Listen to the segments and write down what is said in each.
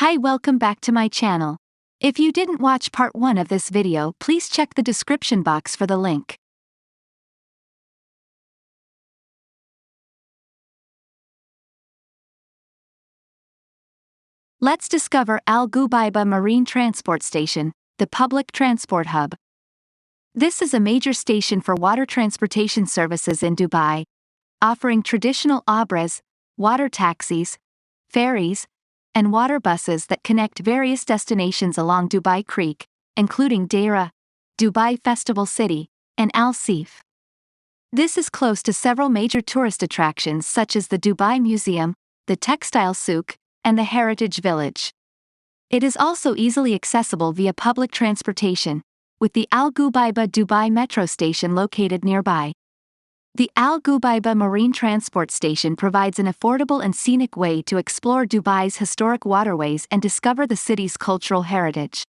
Hi, welcome back to my channel. If you didn't watch part 1 of this video, please check the description box for the link. Let's discover Al Ghubaiba Marine Transport Station, the public transport hub. This is a major station for water transportation services in Dubai, offering traditional Abras, water taxis, ferries, and water buses that connect various destinations along Dubai Creek, including Deira, Dubai Festival City, and Al SOUQ. This is close to several major tourist attractions such as the Dubai Museum, the Textile SOUQ, and the Heritage Village. It is also easily accessible via public transportation, with the Al Ghubaiba Dubai Metro Station located nearby. The Al Ghubaiba Marine Transport Station provides an affordable and scenic way to explore Dubai's historic waterways and discover the city's cultural heritage.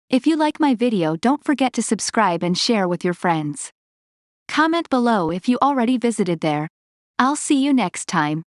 If you like my video, don't forget to subscribe and share with your friends. Comment below if you already visited there. I'll see you next time.